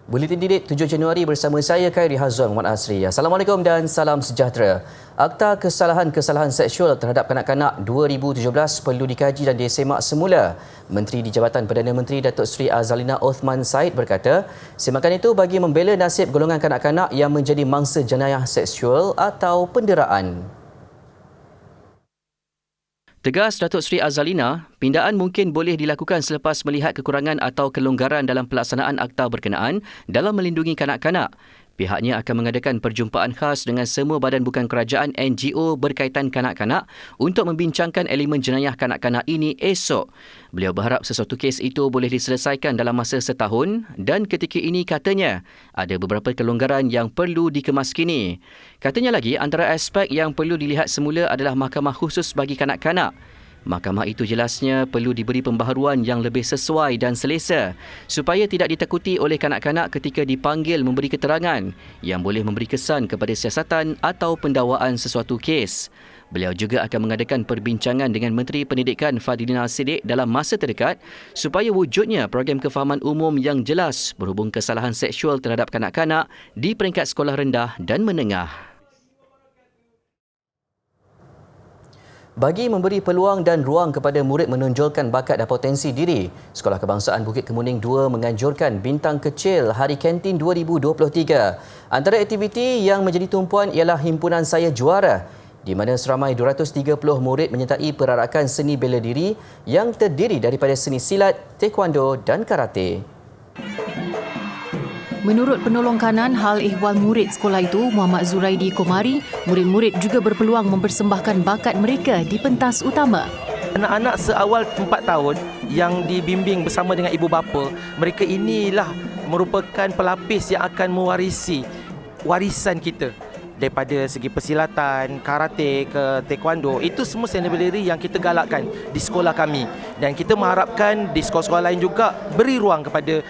Buletin Didik 7 Januari bersama saya Khairi Hazwan Muhammad Asri. Assalamualaikum dan salam sejahtera. Akta kesalahan-kesalahan seksual terhadap kanak-kanak 2017 perlu dikaji dan disemak semula. Menteri di Jabatan Perdana Menteri Datuk Seri Azalina Othman Said berkata, semakan itu bagi membela nasib golongan kanak-kanak yang menjadi mangsa jenayah seksual atau penderaan. Tegas Datuk Seri Azalina, pindaan mungkin boleh dilakukan selepas melihat kekurangan atau kelonggaran dalam pelaksanaan akta berkenaan dalam melindungi kanak-kanak. Pihaknya akan mengadakan perjumpaan khas dengan semua badan bukan kerajaan NGO berkaitan kanak-kanak untuk membincangkan elemen jenayah kanak-kanak ini esok. Beliau berharap sesuatu kes itu boleh diselesaikan dalam masa setahun dan ketika ini katanya ada beberapa kelonggaran yang perlu dikemaskini. Katanya lagi antara aspek yang perlu dilihat semula adalah mahkamah khusus bagi kanak-kanak. Mahkamah itu jelasnya perlu diberi pembaharuan yang lebih sesuai dan selesa supaya tidak ditakuti oleh kanak-kanak ketika dipanggil memberi keterangan yang boleh memberi kesan kepada siasatan atau pendakwaan sesuatu kes. Beliau juga akan mengadakan perbincangan dengan Menteri Pendidikan Fadilina Siddiq dalam masa terdekat supaya wujudnya program kefahaman umum yang jelas berhubung kesalahan seksual terhadap kanak-kanak di peringkat sekolah rendah dan menengah. Bagi memberi peluang dan ruang kepada murid menonjolkan bakat dan potensi diri, Sekolah Kebangsaan Bukit Kemuning 2 menganjurkan Bintang Kecil Hari Kantin 2023. Antara aktiviti yang menjadi tumpuan ialah Himpunan Saya Juara, di mana seramai 230 murid menyertai perarakan seni bela diri yang terdiri daripada seni silat, taekwondo dan karate. Menurut penolong kanan hal ehwal murid sekolah itu, Muhammad Zuraidi Komari, murid-murid juga berpeluang mempersembahkan bakat mereka di pentas utama. Anak-anak seawal 4 tahun yang dibimbing bersama dengan ibu bapa, mereka inilah merupakan pelapis yang akan mewarisi warisan kita. Daripada segi persilatan, karate ke taekwondo, itu semua seni bela diri yang kita galakkan di sekolah kami. Dan kita mengharapkan di sekolah-sekolah lain juga beri ruang kepada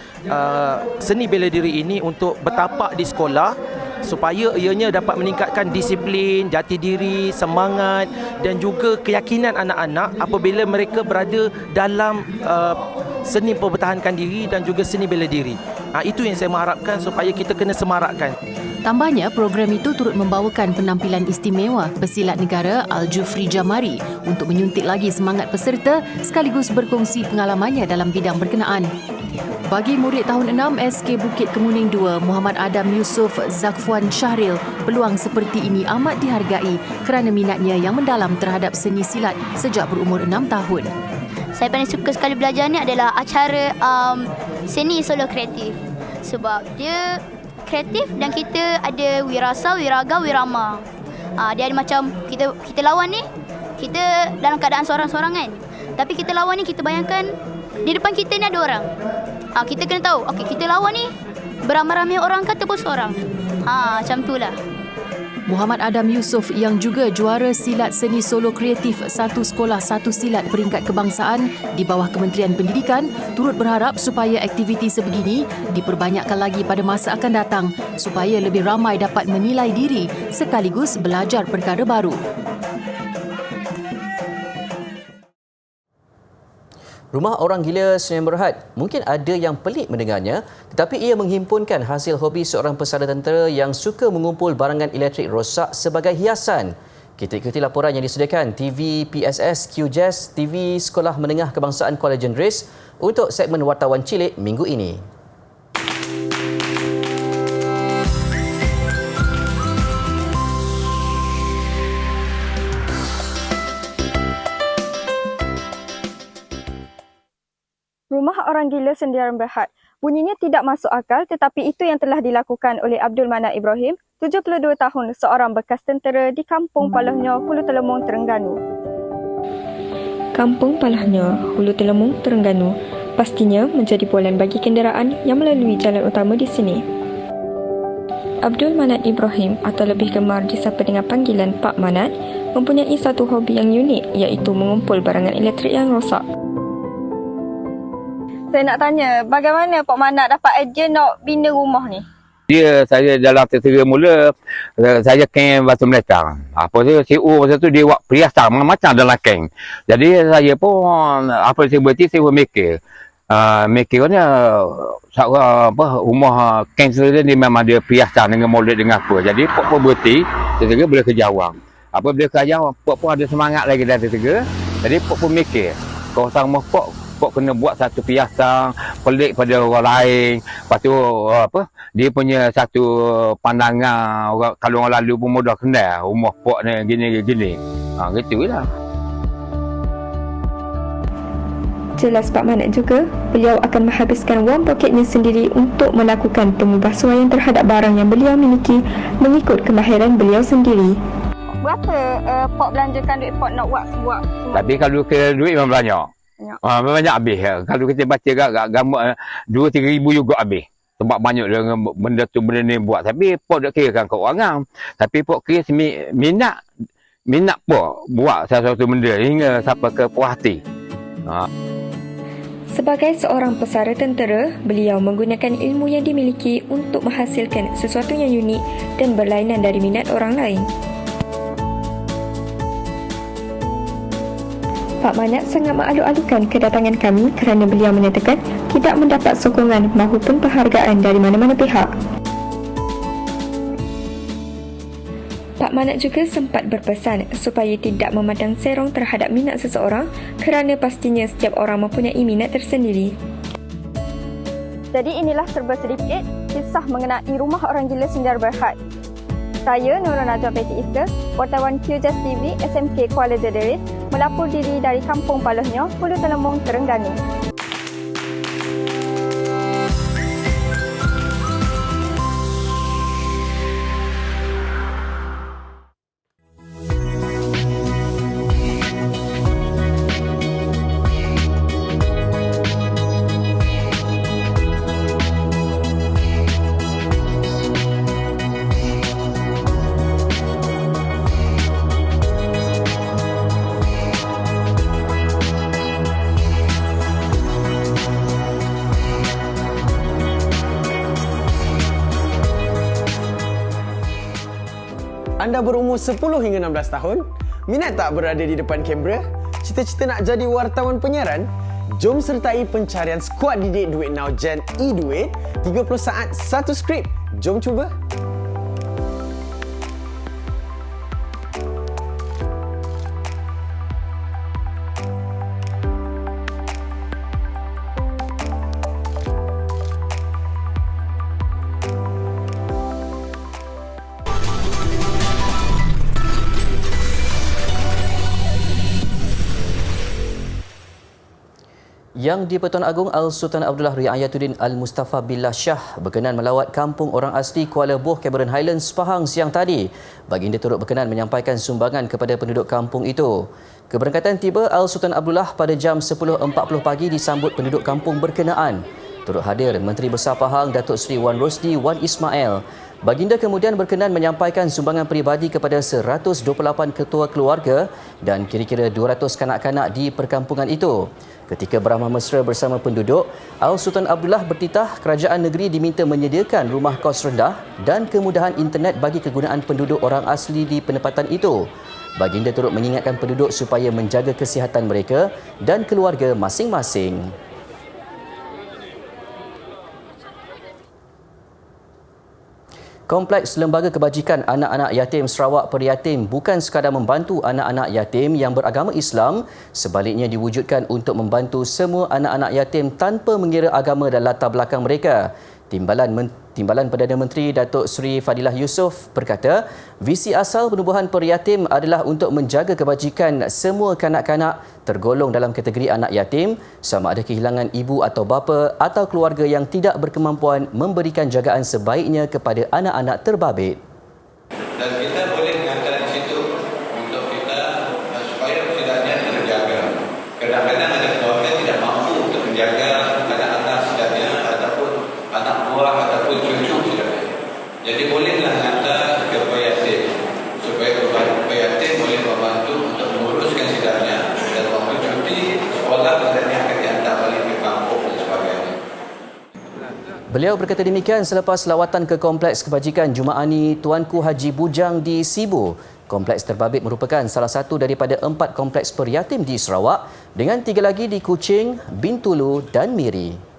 seni bela diri ini untuk bertapak di sekolah supaya ianya dapat meningkatkan disiplin, jati diri, semangat dan juga keyakinan anak-anak apabila mereka berada dalam seni mempertahankan diri dan juga seni bela diri. Itu yang saya mengharapkan supaya kita kena semarakkan. Tambahnya, program itu turut membawakan penampilan istimewa pesilat negara Al-Jufri Jamari untuk menyuntik lagi semangat peserta sekaligus berkongsi pengalamannya dalam bidang berkenaan. Bagi murid tahun 6 SK Bukit Kemuning 2, Muhammad Adam Yusof Zakfuan Syahril, peluang seperti ini amat dihargai kerana minatnya yang mendalam terhadap seni silat sejak berumur 6 tahun. Saya paling suka sekali belajar ni adalah acara seni solo kreatif. Sebab dia kreatif dan kita ada wirasa, wiraga, wirama. Dia ada macam kita lawan ni, kita dalam keadaan seorang-seorangan. Tapi kita lawan ni, kita bayangkan di depan kita ni ada orang. Kita kena tahu, okey, kita lawan ni beramai-ramai orang ke ataupun seorang. Macam itulah. Muhammad Adam Yusof yang juga juara silat seni solo kreatif satu sekolah satu silat peringkat kebangsaan di bawah Kementerian Pendidikan turut berharap supaya aktiviti sebegini diperbanyakkan lagi pada masa akan datang supaya lebih ramai dapat menilai diri sekaligus belajar perkara baru. Rumah Orang Gila Senayan Berhad, mungkin ada yang pelik mendengarnya, tetapi ia menghimpunkan hasil hobi seorang pesara tentera yang suka mengumpul barangan elektrik rosak sebagai hiasan. Kita ikuti laporan yang disediakan TV PSS QJazz TV Sekolah Menengah Kebangsaan Kuala Jendris untuk segmen Wartawan Cilik minggu ini. Rumah Orang Gila Senayan Berhad. Bunyinya tidak masuk akal tetapi itu yang telah dilakukan oleh Abdul Manap Ibrahim, 72 tahun, seorang bekas tentera di Kampung Palahnya, Hulu Telemong, Terengganu. Kampung Palahnya, Hulu Telemong, Terengganu pastinya menjadi bualan bagi kenderaan yang melalui jalan utama di sini. Abdul Manap Ibrahim atau lebih gemar disapa dengan panggilan Pak Manap mempunyai satu hobi yang unik iaitu mengumpul barangan elektrik yang rosak. Saya nak tanya, bagaimana Pak Manap dapat idea nak bina rumah ni? Saya dalam tertera mula, saya kem Batu Melaka. Apa dia, CEO masa tu dia buat perhiasan macam-macam dalam kem. Jadi saya pun, apa saya buat, saya mikir. mikirnya rumah kanser ni memang dia perhiasan dengan molek dengan apa. Jadi pok berhenti, dia boleh kerja awang. Apabila kerja awang, pok pun ada semangat lagi dari dia. Jadi pok pun mikir, kalau sama pok kena buat satu perhiasan pelik pada orang lain. Lepas tu dia punya satu pandangan orang, kalau orang lalu pun mudah kenal rumah pok ni gini. Gitulah. Jelas Pak Manat juga, beliau akan menghabiskan wang poketnya sendiri untuk melakukan pemubahsuaian terhadap barang yang beliau miliki mengikut kemahiran beliau sendiri. Berapa Pok belanjakan duit Pok nak buat semua? Tapi kalau kira duit memang banyak. Banyak habis. Kalau kita baca gambar 2-3 ribu juga habis. Sebab banyak dengan benda tu benda ni buat. Tapi Pok tak kirakan keuangan. Tapi Pok kira minat Pok buat sesuatu benda hingga sampai ke puas hati. Sebagai seorang pesara tentera, beliau menggunakan ilmu yang dimiliki untuk menghasilkan sesuatu yang unik dan berlainan dari minat orang lain. Pak Manat sangat mengalu-alukan kedatangan kami kerana beliau menyatakan tidak mendapat sokongan maupun penghargaan dari mana-mana pihak. Pak Manat juga sempat berpesan supaya tidak memandang serong terhadap minat seseorang kerana pastinya setiap orang mempunyai minat tersendiri. Jadi inilah serba sedikit kisah mengenai Rumah Orang Gila Sindiar Berhad. Saya Nurul Najwa Peti Isa, wartawan QJAS TV SMK Kuala Jederis, melapor diri dari Kampung Palohnyo, Hulu Telemong, Terengganu. Anda berumur 10 hingga 16 tahun? Minat tak berada di depan kamera? Cita-cita nak jadi wartawan penyiaran? Jom sertai pencarian skuad didik Duit Now Gen E-Duit 30 saat 1 skrip. Jom cuba! Yang di-Pertuan Agong Al-Sultan Abdullah Riayatuddin Al-Mustafa Billah Shah berkenan melawat kampung orang asli Kuala Boh, Cameron Highlands, Pahang siang tadi. Baginda turut berkenan menyampaikan sumbangan kepada penduduk kampung itu. Keberangkatan tiba Al-Sultan Abdullah pada jam 10.40 pagi disambut penduduk kampung berkenaan. Turut hadir Menteri Besar Pahang Datuk Seri Wan Rosdi Wan Ismail. Baginda kemudian berkenan menyampaikan sumbangan peribadi kepada 128 ketua keluarga dan kira-kira 200 kanak-kanak di perkampungan itu. Ketika beramah mesra bersama penduduk, Al-Sultan Abdullah bertitah kerajaan negeri diminta menyediakan rumah kos rendah dan kemudahan internet bagi kegunaan penduduk orang asli di penempatan itu. Baginda turut mengingatkan penduduk supaya menjaga kesihatan mereka dan keluarga masing-masing. Kompleks Lembaga Kebajikan Anak-anak Yatim Sarawak Periyatim bukan sekadar membantu anak-anak yatim yang beragama Islam, sebaliknya diwujudkan untuk membantu semua anak-anak yatim tanpa mengira agama dan latar belakang mereka. Timbalan Perdana Menteri Datuk Seri Fadilah Yusof berkata, visi asal penubuhan Periyatim adalah untuk menjaga kebajikan semua kanak-kanak tergolong dalam kategori anak yatim, sama ada kehilangan ibu atau bapa atau keluarga yang tidak berkemampuan memberikan jagaan sebaiknya kepada anak-anak terbabit. Dan kita boleh mengatakan di situ untuk kita supaya setidaknya terjaga. Kadang-kadang ada keluarga tidak mampu untuk menjaga anak-anak setidaknya ataupun anak buah ataupun cucu setidaknya. Jadi bolehlah hantar ke Periyatim supaya Periyatim boleh membantu untuk menguruskan setidaknya dan waktu cuti sekolah setidaknya akan dihantar balik ke kampung dan sebagainya. Beliau berkata demikian selepas lawatan ke Kompleks Kebajikan Jumaani Tuanku Haji Bujang di Sibu. Kompleks terbabit merupakan salah satu daripada 4 kompleks peryatim di Sarawak dengan 3 lagi di Kuching, Bintulu dan Miri.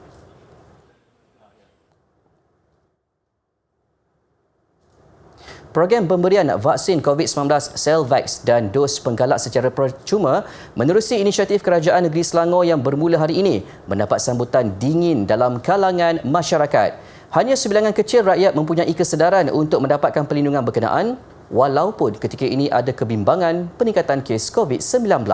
Program pemberian vaksin COVID-19 Selvax dan dos penggalak secara percuma menerusi inisiatif Kerajaan Negeri Selangor yang bermula hari ini mendapat sambutan dingin dalam kalangan masyarakat. Hanya sebilangan kecil rakyat mempunyai kesedaran untuk mendapatkan perlindungan berkenaan walaupun ketika ini ada kebimbangan peningkatan kes COVID-19.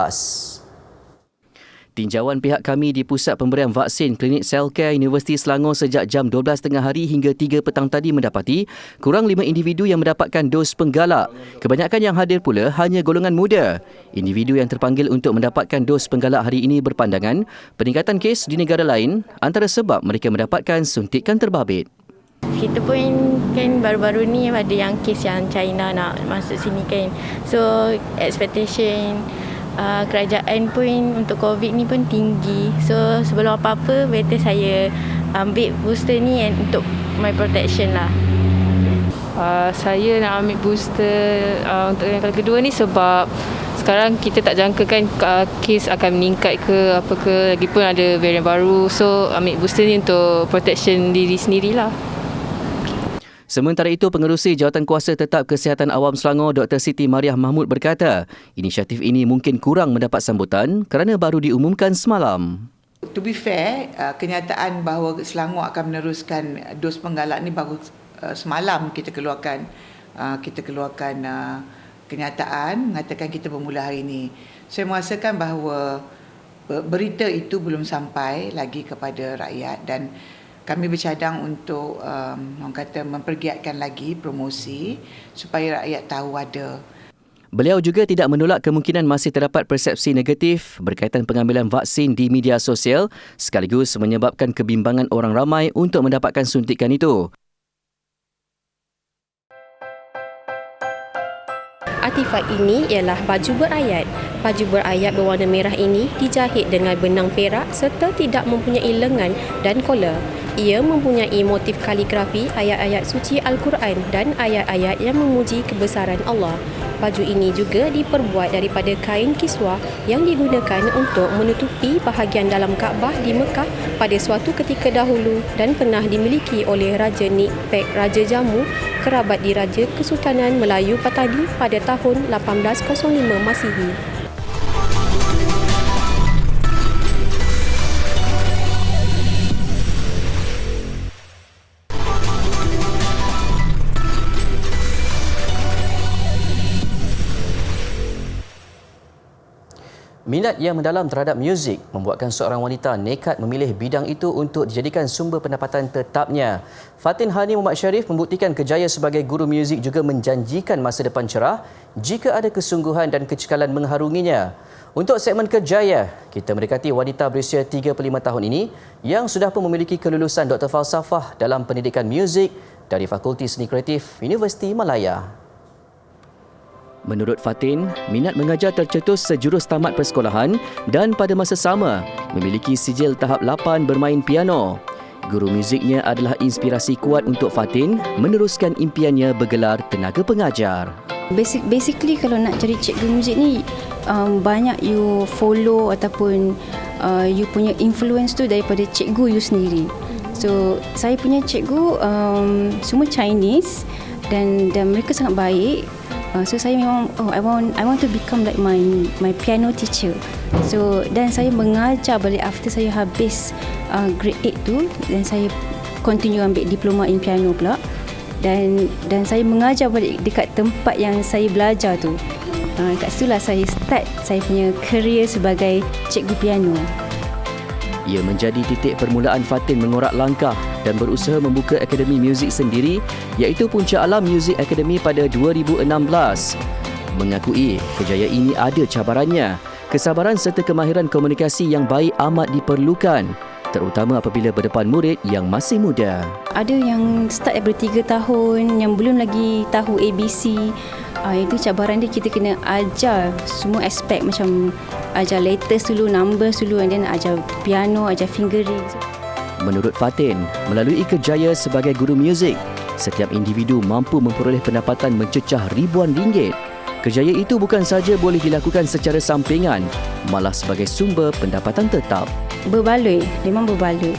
Tinjauan pihak kami di Pusat Pemberian Vaksin Klinik Selcare Universiti Selangor sejak jam 12 tengah hari hingga 3 petang tadi mendapati kurang 5 individu yang mendapatkan dos penggalak. Kebanyakan yang hadir pula hanya golongan muda. Individu yang terpanggil untuk mendapatkan dos penggalak hari ini berpandangan peningkatan kes di negara lain antara sebab mereka mendapatkan suntikan terbabit. Kita pun kan baru-baru ni ada yang kes yang China nak masuk sini kan. So expectation kerajaan pun untuk COVID ni pun tinggi. So sebelum apa-apa better saya ambil booster ni untuk my protection lah. Saya nak ambil booster untuk yang kali kedua ni sebab sekarang kita tak jangkakan kes akan meningkat ke apa ke, lagipun ada varian baru. So ambil booster ni untuk protection diri sendirilah. Sementara itu, Pengerusi Jawatankuasa Tetap Kesihatan Awam Selangor Dr. Siti Mariah Mahmud berkata, inisiatif ini mungkin kurang mendapat sambutan kerana baru diumumkan semalam. To be fair, kenyataan bahawa Selangor akan meneruskan dos penggalak ni baru semalam kita keluarkan kenyataan mengatakan kita bermula hari ini. Saya merasakan bahawa berita itu belum sampai lagi kepada rakyat dan kami bercadang untuk mempergiatkan lagi promosi supaya rakyat tahu ada. Beliau juga tidak menolak kemungkinan masih terdapat persepsi negatif berkaitan pengambilan vaksin di media sosial sekaligus menyebabkan kebimbangan orang ramai untuk mendapatkan suntikan itu. Artifak ini ialah baju berayat. Baju berayat berwarna merah ini dijahit dengan benang perak serta tidak mempunyai lengan dan kola. Ia mempunyai motif kaligrafi ayat-ayat suci Al-Quran dan ayat-ayat yang memuji kebesaran Allah. Baju ini juga diperbuat daripada kain kiswah yang digunakan untuk menutupi bahagian dalam Kaabah di Mekah pada suatu ketika dahulu dan pernah dimiliki oleh Raja Nikpek Raja Jammu, kerabat diraja Kesultanan Melayu Patani pada tahun 1805 Masihi. Minat yang mendalam terhadap muzik membuatkan seorang wanita nekat memilih bidang itu untuk dijadikan sumber pendapatan tetapnya. Fatin Hani Muhammad Sharif membuktikan kejaya sebagai guru muzik juga menjanjikan masa depan cerah jika ada kesungguhan dan kecekalan mengharunginya. Untuk segmen Kejaya, kita mendekati wanita berusia 35 tahun ini yang sudah pun memiliki kelulusan Dr. Falsafah dalam pendidikan muzik dari Fakulti Seni Kreatif Universiti Malaya. Menurut Fatin, minat mengajar tercetus sejurus tamat persekolahan dan pada masa sama memiliki sijil tahap 8 bermain piano. Guru muziknya adalah inspirasi kuat untuk Fatin meneruskan impiannya bergelar tenaga pengajar. Basically kalau nak cari cikgu muzik ni banyak you follow ataupun you punya influence tu daripada cikgu you sendiri. So saya punya cikgu semua Chinese dan mereka sangat baik. So saya memang I want to become like my piano teacher. So dan saya mengajar balik after saya habis grade 8 tu dan saya continue ambil diploma in piano pula. Dan saya mengajar balik dekat tempat yang saya belajar tu. Kat situlah saya start saya punya career sebagai cikgu piano. Ia menjadi titik permulaan Fatin mengorak langkah dan berusaha membuka akademi muzik sendiri iaitu Punca Alam Music Academy pada 2016. Mengakui kejayaan ini ada cabarannya, kesabaran serta kemahiran komunikasi yang baik amat diperlukan, terutama apabila berdepan murid yang masih muda. Ada yang start daripada 3 tahun yang belum lagi tahu ABC. Itu cabaran dia, kita kena ajar semua aspek macam ajar letters dulu, numbers dulu and then ajar piano, ajar fingering. Menurut Fatin, melalui kerjaya sebagai guru muzik, setiap individu mampu memperoleh pendapatan mencecah ribuan ringgit. Kerjaya itu bukan sahaja boleh dilakukan secara sampingan, malah sebagai sumber pendapatan tetap. Berbaloi, memang berbaloi.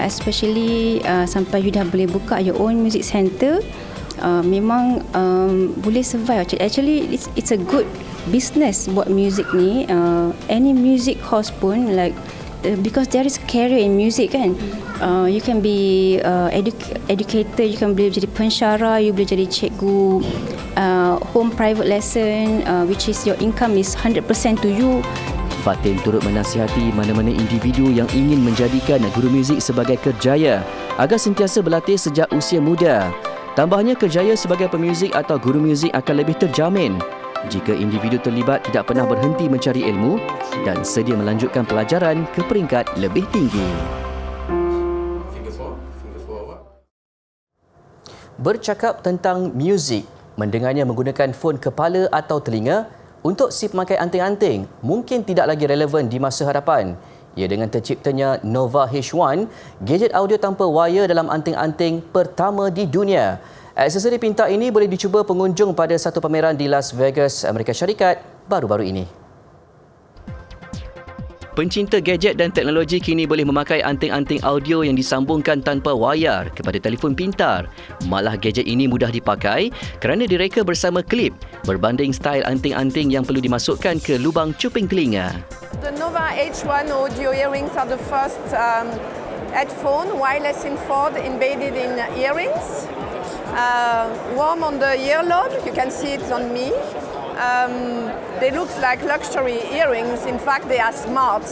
Especially sampai you dah boleh buka your own music center, memang boleh survive. Actually, it's a good business buat music ni. Any music house pun like because there is career in music kan. You can be educator, you can boleh jadi pensyarah, you boleh jadi cikgu, home private lesson, which is your income is 100% to you. Fatin turut menasihati mana-mana individu yang ingin menjadikan guru muzik sebagai kerjaya agar sentiasa berlatih sejak usia muda. Tambahnya, kerjaya sebagai pemuzik atau guru muzik akan lebih terjamin jika individu terlibat tidak pernah berhenti mencari ilmu dan sedia melanjutkan pelajaran ke peringkat lebih tinggi. Bercakap tentang muzik, mendengarnya menggunakan fon kepala atau telinga untuk si pemakai anting-anting mungkin tidak lagi relevan di masa hadapan. Ia dengan terciptanya Nova H1, gadget audio tanpa wire dalam anting-anting pertama di dunia. Aksesori pintar ini boleh dicuba pengunjung pada satu pameran di Las Vegas, Amerika Syarikat baru-baru ini. Pencinta gadget dan teknologi kini boleh memakai anting-anting audio yang disambungkan tanpa wayar kepada telefon pintar. Malah gadget ini mudah dipakai kerana direka bersama klip berbanding style anting-anting yang perlu dimasukkan ke lubang cuping telinga. The Nova H1 audio earrings are the first headphone, wireless infrared embedded in earrings. Warm on the earlobe, you can see it on me. They look like luxury earrings. In fact, they are smart.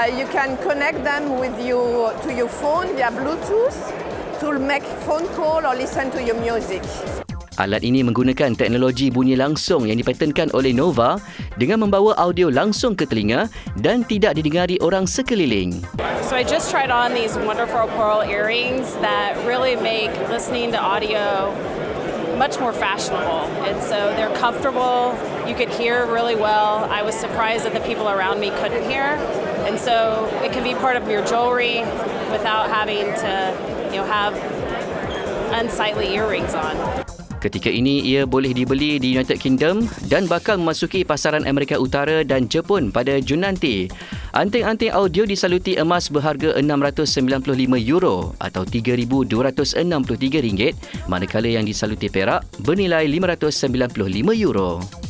You can connect them with to your phone via Bluetooth to make phone call or listen to your music. Alat ini menggunakan teknologi bunyi langsung yang dipatenkan oleh Nova dengan membawa audio langsung ke telinga dan tidak didengari orang sekeliling. So I just tried on these wonderful pearl earrings that really make listening to audio much more fashionable. And so they're comfortable, you could hear really well. I was surprised that the people around me couldn't hear. And so it can be part of your jewelry without having to, have unsightly earrings on. Ketika ini, ia boleh dibeli di United Kingdom dan bakal memasuki pasaran Amerika Utara dan Jepun pada Jun nanti. Anting-anting audio disaluti emas berharga €695 atau RM3,263, manakala yang disaluti perak bernilai €595.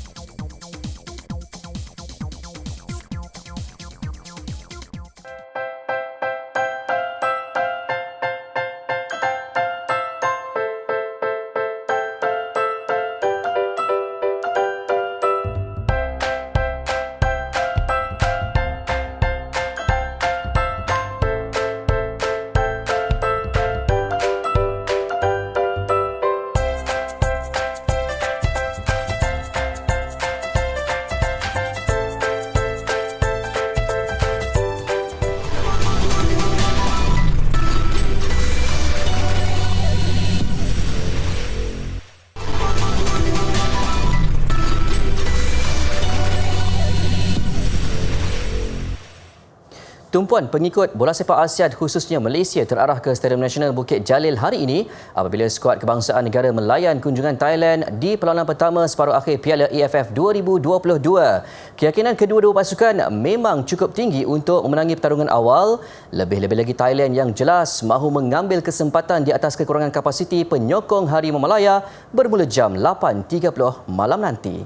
Tumpuan pengikut bola sepak ASEAN khususnya Malaysia terarah ke Stadium Nasional Bukit Jalil hari ini apabila skuad kebangsaan negara melayan kunjungan Thailand di perlawanan pertama separuh akhir Piala AFF 2022. Keyakinan kedua-dua pasukan memang cukup tinggi untuk memenangi pertarungan awal. Lebih-lebih lagi Thailand yang jelas mahu mengambil kesempatan di atas kekurangan kapasiti penyokong Harimau Malaya bermula jam 8.30 malam nanti.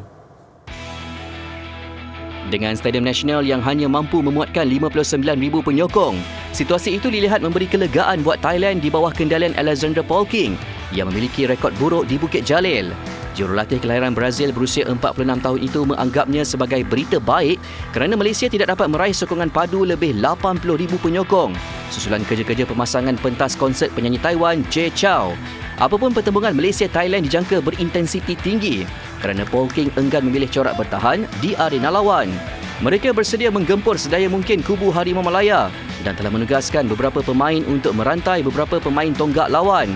Dengan Stadium Nasional yang hanya mampu memuatkan 59,000 penyokong, situasi itu dilihat memberi kelegaan buat Thailand di bawah kendalian Alexander Polking yang memiliki rekod buruk di Bukit Jalil. Jurulatih kelahiran Brazil berusia 46 tahun itu menganggapnya sebagai berita baik kerana Malaysia tidak dapat meraih sokongan padu lebih 80,000 penyokong susulan kerja-kerja pemasangan pentas konsert penyanyi Taiwan Jay Chou. Apapun pertembungan Malaysia-Thailand dijangka berintensiti tinggi kerana Polking enggan memilih corak bertahan di arena lawan. Mereka bersedia menggempur sedaya mungkin kubu Harimau Malaya dan telah menugaskan beberapa pemain untuk merantai beberapa pemain tonggak lawan.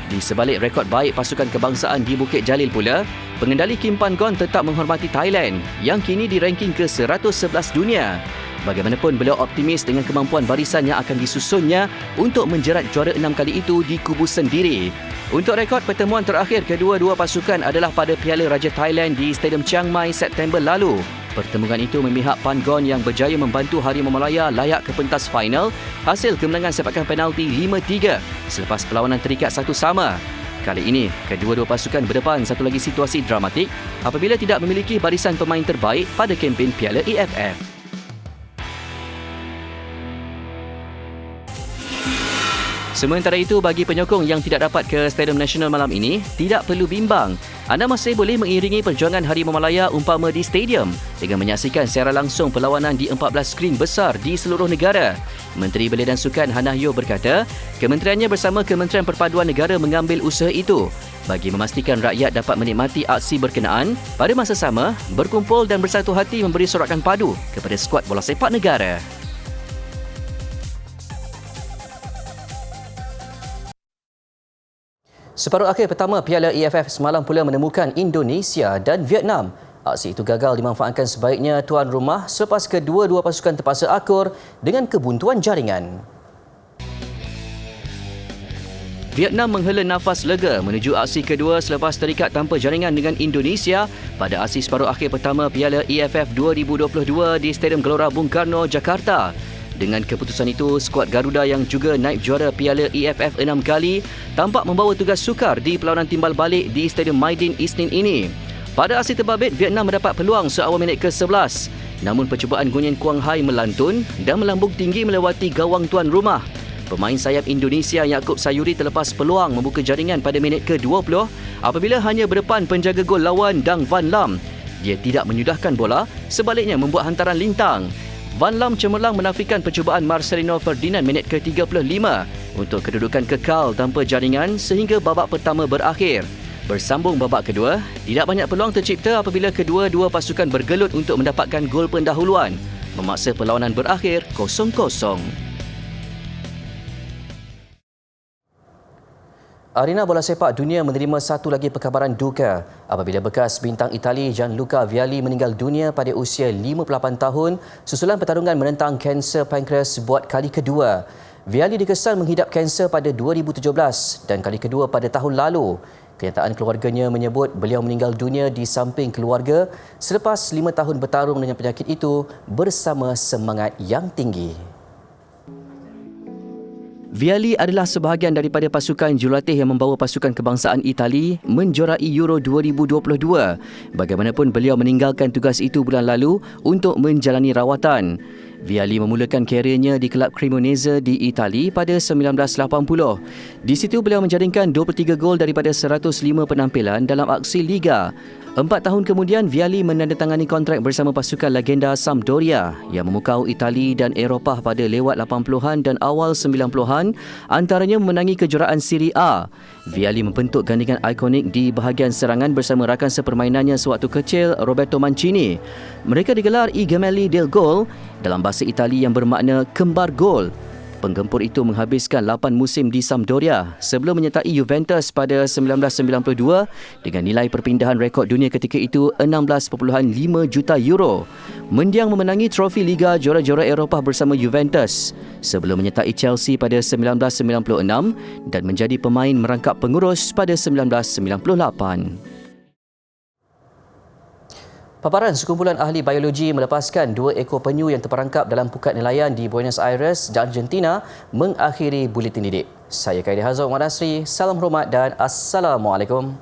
Di sebalik rekod baik pasukan kebangsaan di Bukit Jalil pula, pengendali Kim Pan Gon tetap menghormati Thailand yang kini di ranking ke-111 dunia. Bagaimanapun, beliau optimis dengan kemampuan barisan yang akan disusunnya untuk menjerat juara 6 kali itu di kubu sendiri. Untuk rekod pertemuan terakhir kedua-dua pasukan adalah pada Piala Raja Thailand di Stadium Chiang Mai September lalu. Pertemuan itu memihak Pangon yang berjaya membantu Harimau Malaya layak ke pentas final hasil kemenangan sepakan penalti 5-3 selepas perlawanan terikat 1-1. Kali ini, kedua-dua pasukan berdepan satu lagi situasi dramatik apabila tidak memiliki barisan pemain terbaik pada kempen Piala AFF. Sementara itu, bagi penyokong yang tidak dapat ke Stadium Nasional malam ini, tidak perlu bimbang. Anda masih boleh mengiringi perjuangan Harimau Malaya umpama di stadium dengan menyaksikan secara langsung perlawanan di 14 skrin besar di seluruh negara. Menteri Belia dan Sukan Hannah Yeoh berkata, kementeriannya bersama Kementerian Perpaduan Negara mengambil usaha itu bagi memastikan rakyat dapat menikmati aksi berkenaan pada masa sama, berkumpul dan bersatu hati memberi sorakan padu kepada skuad bola sepak negara. Separuh akhir pertama Piala AFF semalam pula menemukan Indonesia dan Vietnam. Aksi itu gagal dimanfaatkan sebaiknya tuan rumah selepas kedua-dua pasukan terpaksa akur dengan kebuntuan jaringan. Vietnam menghela nafas lega menuju aksi kedua selepas terikat tanpa jaringan dengan Indonesia pada aksi separuh akhir pertama Piala AFF 2022 di Stadium Gelora Bung Karno, Jakarta. Dengan keputusan itu, skuad Garuda yang juga naib juara Piala AFF 6 kali tampak membawa tugas sukar di perlawanan timbal balik di Stadium Maidin Isnin ini. Pada aksi terbabit, Vietnam mendapat peluang seawal minit ke-11. Namun percubaan Nguyen Quang Hai melantun dan melambung tinggi melewati gawang tuan rumah. Pemain sayap Indonesia Yaakob Sayuri terlepas peluang membuka jaringan pada minit ke-20 apabila hanya berdepan penjaga gol lawan Dang Van Lam. Dia tidak menyudahkan bola, sebaliknya membuat hantaran lintang. Van Lam cemerlang menafikan percubaan Marcelino Ferdinand minit ke-35 untuk kedudukan kekal tanpa jaringan sehingga babak pertama berakhir. Bersambung babak kedua, tidak banyak peluang tercipta apabila kedua-dua pasukan bergelut untuk mendapatkan gol pendahuluan, memaksa perlawanan berakhir 0-0. Arena bola sepak dunia menerima satu lagi perkabaran duka apabila bekas bintang Itali Gianluca Vialli meninggal dunia pada usia 58 tahun susulan pertarungan menentang kanser pankreas buat kali kedua. Vialli dikesan menghidap kanser pada 2017 dan kali kedua pada tahun lalu. Kenyataan keluarganya menyebut beliau meninggal dunia di samping keluarga selepas 5 tahun bertarung dengan penyakit itu bersama semangat yang tinggi. Vialli adalah sebahagian daripada pasukan jurulatih yang membawa pasukan kebangsaan Itali menjuarai Euro 2022. Bagaimanapun, beliau meninggalkan tugas itu bulan lalu untuk menjalani rawatan. Vialli memulakan karirnya di kelab Cremonese di Itali pada 1980. Di situ beliau menjaringkan 23 gol daripada 105 penampilan dalam aksi liga. 4 tahun kemudian, Vialli menandatangani kontrak bersama pasukan legenda Sampdoria yang memukau Itali dan Eropah pada lewat 80-an dan awal 90-an, antaranya memenangi kejuaraan Serie A. Vialli membentuk gandingan ikonik di bahagian serangan bersama rakan sepermainannya sewaktu kecil, Roberto Mancini. Mereka digelar I Gemelli del Gol dalam bahasa Itali yang bermakna kembar gol. Penggempur itu menghabiskan 8 musim di Sampdoria sebelum menyertai Juventus pada 1992 dengan nilai perpindahan rekod dunia ketika itu 16.5 juta euro. Mendiang memenangi trofi Liga Juara-Juara Eropah bersama Juventus sebelum menyertai Chelsea pada 1996 dan menjadi pemain merangkap pengurus pada 1998. Paparan sekumpulan ahli biologi melepaskan 2 ekor penyu yang terperangkap dalam pukat nelayan di Buenos Aires dan Argentina mengakhiri buletin didik. Saya Khairi Hazau Muhammad Asri, salam hormat dan Assalamualaikum.